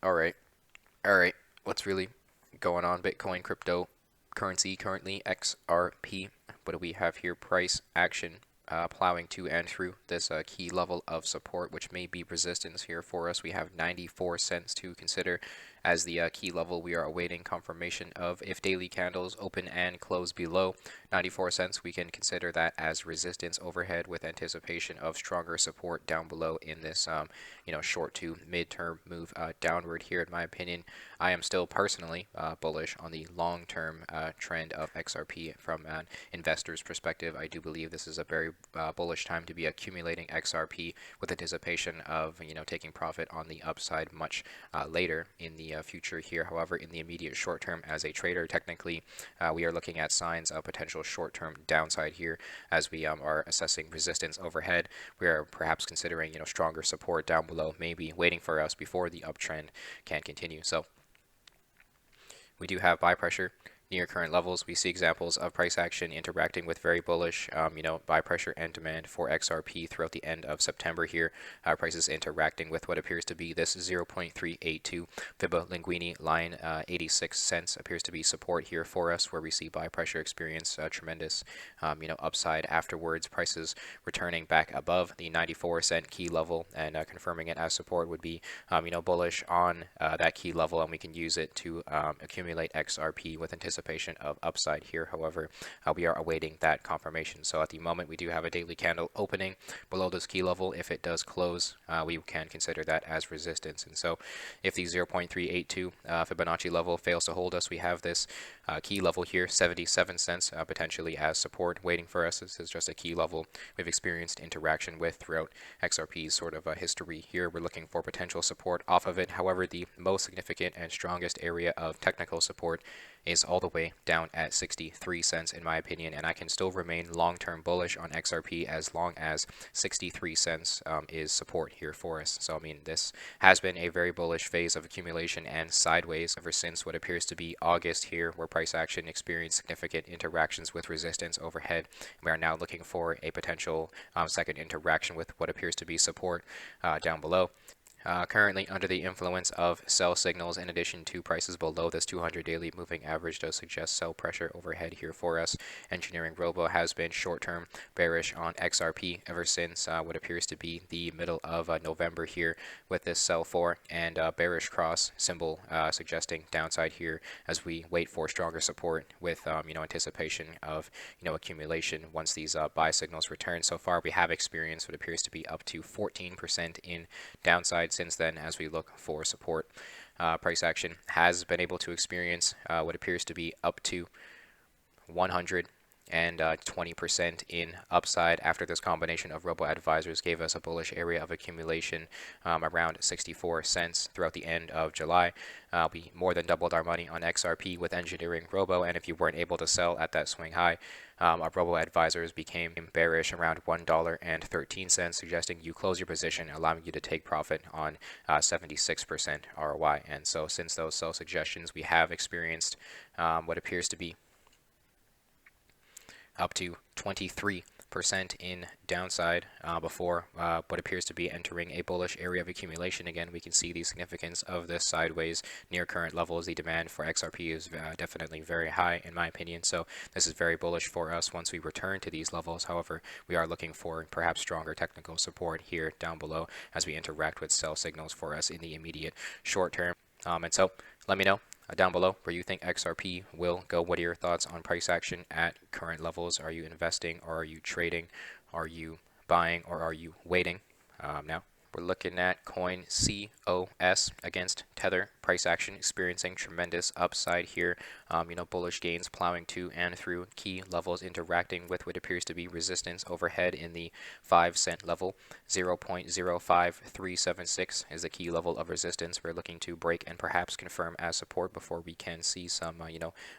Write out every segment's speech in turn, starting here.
All right. All right. What's really going on? Bitcoin, crypto, currency currently, XRP. What do we have here? Price action plowing to and through this key level of support, which may be resistance here for us. We have 94 cents to consider as the key level. We are awaiting confirmation of if daily candles open and close below 94 cents. We can consider that as resistance overhead with anticipation of stronger support down below in this short to mid-term move downward here. In my opinion, I am still personally bullish on the long-term trend of XRP from an investor's perspective. I do believe this is a very bullish time to be accumulating XRP with anticipation of taking profit on the upside much later in the future here. However, in the immediate short term, as a trader, technically we are looking at signs of potential short-term downside here as we are assessing resistance overhead. We are perhaps considering stronger support down below, maybe waiting for us before the uptrend can continue. So we do have buy pressure near current levels. We see examples of price action interacting with very bullish, buy pressure and demand for XRP throughout the end of September here. Prices interacting with what appears to be this 0.382 Fibba Linguini line. 86 cents appears to be support here for us, where we see buy pressure experience tremendous, upside afterwards. Prices returning back above the 94-cent key level and confirming it as support would be, bullish on that key level, and we can use it to accumulate XRP with anticipation of upside here. However, we are awaiting that confirmation. So at the moment, we do have a daily candle opening below this key level. If it does close, we can consider that as resistance. And so if the 0.382 Fibonacci level fails to hold us, we have this key level here, 77 cents, potentially as support waiting for us. This is just a key level we've experienced interaction with throughout XRP's sort of history here. We're looking for potential support off of it. However, the most significant and strongest area of technical support is all the way down at 63 cents in my opinion, and I can still remain long-term bullish on XRP as long as 63 cents is support here for us. So I mean, this has been a very bullish phase of accumulation and sideways ever since what appears to be August here, where price action experienced significant interactions with resistance overhead. We are now looking for a potential second interaction with what appears to be support down below. Currently under the influence of sell signals, in addition to prices below this 200 daily moving average, does suggest sell pressure overhead here for us. EngineeringRobo has been short-term bearish on XRP ever since what appears to be the middle of November here, with this sell for and bearish cross symbol suggesting downside here as we wait for stronger support with anticipation of accumulation once these buy signals return. So far we have experienced what appears to be up to 14% in downside since then as we look for support. Price action has been able to experience what appears to be up to 100 and 20% in upside after this combination of robo advisors gave us a bullish area of accumulation around 64 cents throughout the end of July. We more than doubled our money on XRP with EngineeringRobo, and if you weren't able to sell at that swing high, our robo advisors became bearish around $1.13, suggesting you close your position, allowing you to take profit on 76% ROI. And so since those sell suggestions, we have experienced what appears to be up to 23% in downside before what appears to be entering a bullish area of accumulation. Again, we can see the significance of this sideways near current levels. The demand for XRP is definitely very high in my opinion, so this is very bullish for us once we return to these levels. However, we are looking for perhaps stronger technical support here down below as we interact with sell signals for us in the immediate short term. And so let me know down below where you think XRP will go. What are your thoughts on price action at current levels? Are you investing, or are you trading? Are you buying, or are you waiting? Now we're looking at coin COS against Tether. Price action experiencing tremendous upside here. Bullish gains plowing to and through key levels, interacting with what appears to be resistance overhead in the 5-cent level. 0.05376 is the key level of resistance we're looking to break and perhaps confirm as support before we can see some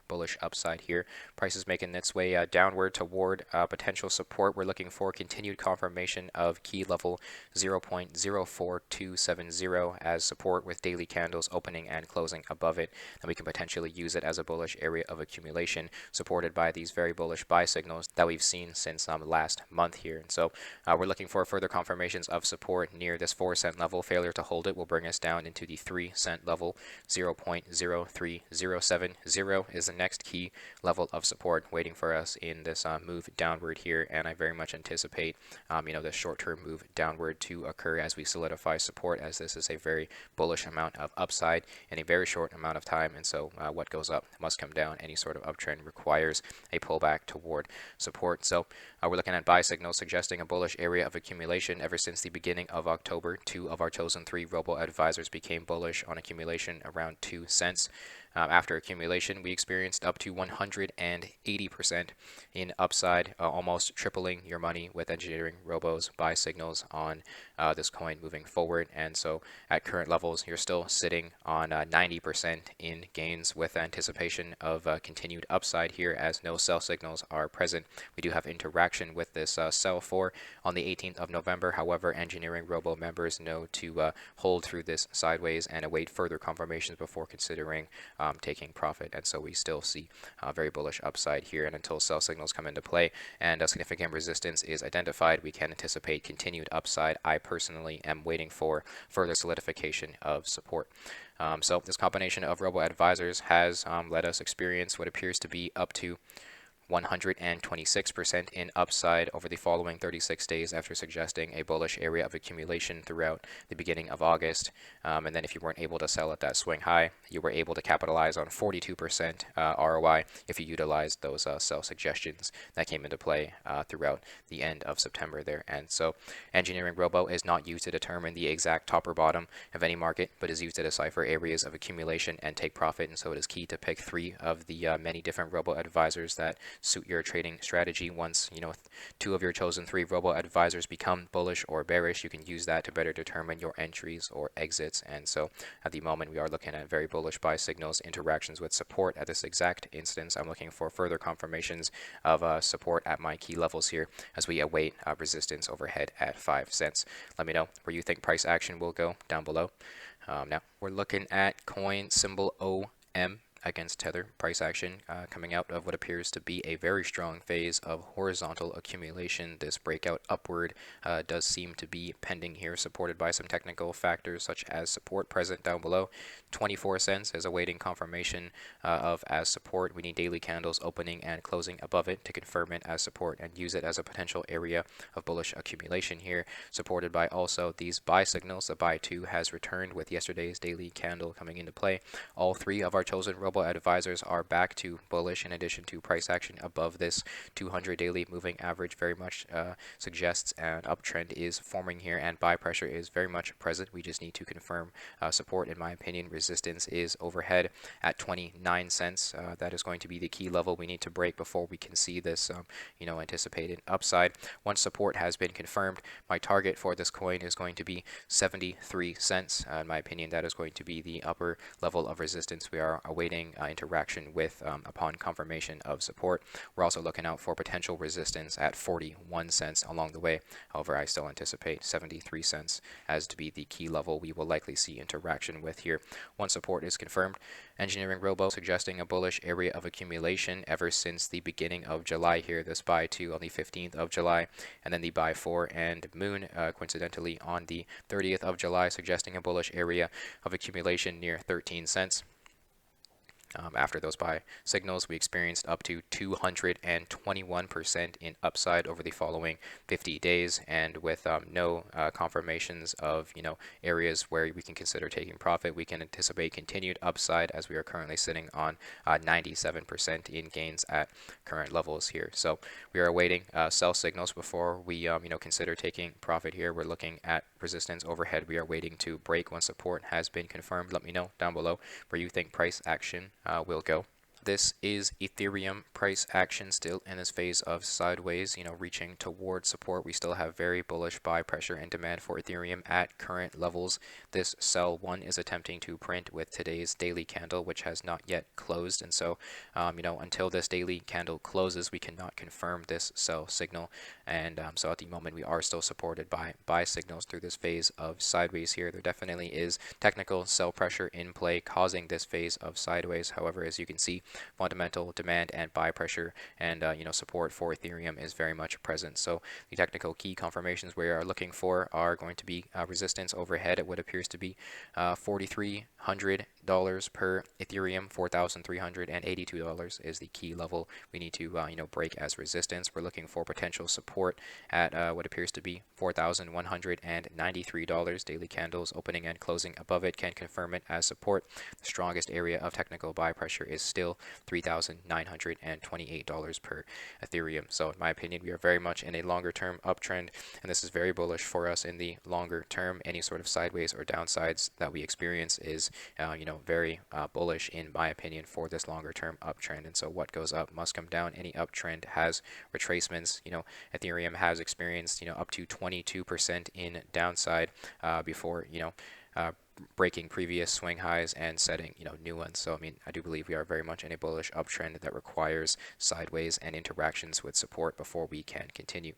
bullish upside here. Price is making its way downward toward potential support. We're looking for continued confirmation of key level 0.0 04270 as support with daily candles opening and closing above it, then we can potentially use it as a bullish area of accumulation, supported by these very bullish buy signals that we've seen since last month here. And so we're looking for further confirmations of support near this 4-cent level. Failure to hold it will bring us down into the 3-cent level. 0.03070 is the next key level of support waiting for us in this move downward here, and I very much anticipate this short-term move downward to occur as we solidify support, as this is a very bullish amount of upside in a very short amount of time. And so what goes up must come down. Any sort of uptrend requires a pullback toward support. So we're looking at buy signals suggesting a bullish area of accumulation. Ever since the beginning of October, 2 of our chosen 3 robo advisors became bullish on accumulation around 2 cents. After accumulation, we experienced up to 180% in upside, almost tripling your money with EngineeringRobo's buy signals on this coin moving forward. And so at current levels, you're still sitting on 90% in gains with anticipation of continued upside here, as no sell signals are present. We do have interaction with this sell for on the 18th of November. However, EngineeringRobo members know to hold through this sideways and await further confirmations before considering taking profit. And so we still see very bullish upside here, and until sell signals come into play and a significant resistance is identified, we can anticipate continued upside. I personally am waiting for further solidification of support. So this combination of robo advisors has let us experience what appears to be up to 126% in upside over the following 36 days after suggesting a bullish area of accumulation throughout the beginning of August. And then if you weren't able to sell at that swing high, you were able to capitalize on 42% ROI if you utilized those sell suggestions that came into play throughout the end of September there. And so EngineeringRobo is not used to determine the exact top or bottom of any market, but is used to decipher areas of accumulation and take profit. And so it is key to pick 3 of the many different robo advisors that suit your trading strategy. Once 2 of your chosen 3 robo advisors become bullish or bearish, you can use that to better determine your entries or exits. And so at the moment, we are looking at very bullish buy signals, interactions with support. At this exact instance, I'm looking for further confirmations of support at my key levels here as we await resistance overhead at 5 cents. Let me know where you think price action will go down below. Now we're looking at coin symbol OM against Tether price action coming out of what appears to be a very strong phase of horizontal accumulation. This breakout upward does seem to be pending here, supported by some technical factors such as support present down below. 24 cents is awaiting confirmation of as support. We need daily candles opening and closing above it to confirm it as support and use it as a potential area of bullish accumulation here, supported by also these buy signals. The buy 2 has returned with yesterday's daily candle coming into play. All 3 of our chosen robo advisors are back to bullish, in addition to price action above this 200 daily moving average. Very much suggests an uptrend is forming here, and buy pressure is very much present. We just need to confirm support. In my opinion, resistance is overhead at 29 cents. That is going to be the key level we need to break before we can see this anticipated upside. Once support has been confirmed, my target for this coin is going to be 73 cents. In my opinion, that is going to be the upper level of resistance we are awaiting interaction with upon confirmation of support. We're also looking out for potential resistance at 41 cents along the way. However, I still anticipate 73 cents as to be the key level we will likely see interaction with here. Once support is confirmed, EngineeringRobo suggesting a bullish area of accumulation ever since the beginning of July here. This buy 2 on the 15th of July, and then the buy 4 and moon coincidentally on the 30th of July, suggesting a bullish area of accumulation near 13 cents. After those buy signals, we experienced up to 221% in upside over the following 50 days, and with no confirmations of areas where we can consider taking profit, we can anticipate continued upside as we are currently sitting on 97% in gains at current levels here. So we are awaiting sell signals before we consider taking profit here. We're looking at resistance overhead. We are waiting to break once support has been confirmed. Let me know down below where you think price action will go. this is Ethereum price action still in this phase of sideways, reaching towards support. We still have very bullish buy pressure and demand for Ethereum at current levels. This sell one is attempting to print with today's daily candle, which has not yet closed. And so, until this daily candle closes, we cannot confirm this sell signal. And so at the moment, we are still supported by buy signals through this phase of sideways here. There definitely is technical sell pressure in play causing this phase of sideways. However, as you can see, fundamental demand and buy pressure and support for Ethereum is very much present. So the technical key confirmations we are looking for are going to be resistance overhead at what appears to be $4,300 per Ethereum. $4,382 is the key level we need to break as resistance. We're looking for potential support at what appears to be $4,193. Daily candles opening and closing above it can confirm it as support. The strongest area of technical buy pressure is still $3,928 per Ethereum. So in my opinion, we are very much in a longer term uptrend, and this is very bullish for us in the longer term. Any sort of sideways or downsides that we experience is very bullish in my opinion for this longer term uptrend. And so what goes up must come down. Any uptrend has retracements. Ethereum has experienced up to 22% in downside before breaking previous swing highs and setting new ones. So I do believe we are very much in a bullish uptrend that requires sideways and interactions with support before we can continue.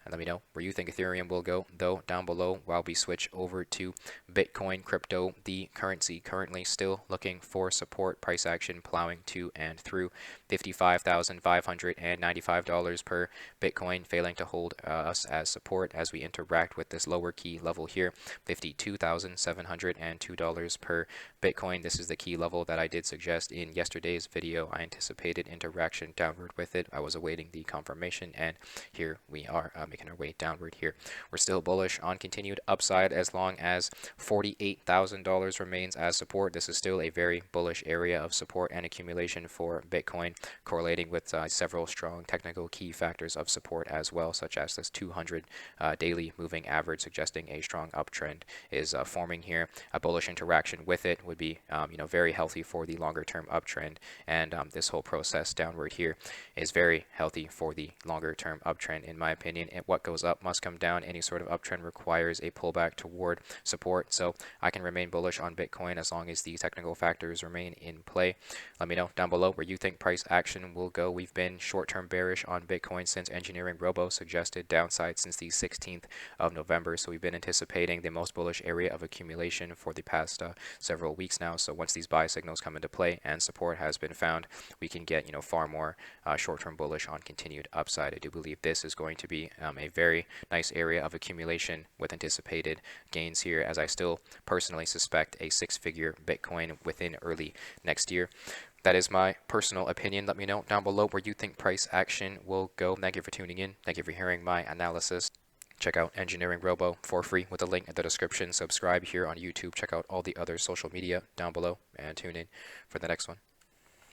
And let me know where you think Ethereum will go, though, down below, while we switch over to Bitcoin crypto, the currency currently still looking for support. Price action plowing to and through $55,595 per Bitcoin, failing to hold us as support as we interact with this lower key level here, $52,702 per Bitcoin. This is the key level that I did suggest in yesterday's video. I anticipated interaction downward with it. I was awaiting the confirmation, and here we are. Making our way downward here. We're still bullish on continued upside as long as $48,000 remains as support. This is still a very bullish area of support and accumulation for Bitcoin, correlating with several strong technical key factors of support as well, such as this 200 daily moving average, suggesting a strong uptrend is forming here. A bullish interaction with it would be very healthy for the longer term uptrend, and this whole process downward here is very healthy for the longer term uptrend in my opinion. And what goes up must come down. Any sort of uptrend requires a pullback toward support. So I can remain bullish on Bitcoin as long as the technical factors remain in play. Let me know down below where you think price action will go. We've been short-term bearish on Bitcoin since EngineeringRobo suggested downside since the 16th of November. So we've been anticipating the most bullish area of accumulation for the past several weeks now. So once these buy signals come into play and support has been found, we can get far more short-term bullish on continued upside. I do believe this is going to be a very nice area of accumulation with anticipated gains here, as I still personally suspect a six-figure Bitcoin within early next year. That is my personal opinion. Let me know down below where you think price action will go. Thank you for tuning in. Thank you for hearing my analysis. Check out EngineeringRobo for free with a link in the description. Subscribe here on YouTube. Check out all the other social media down below and tune in for the next one.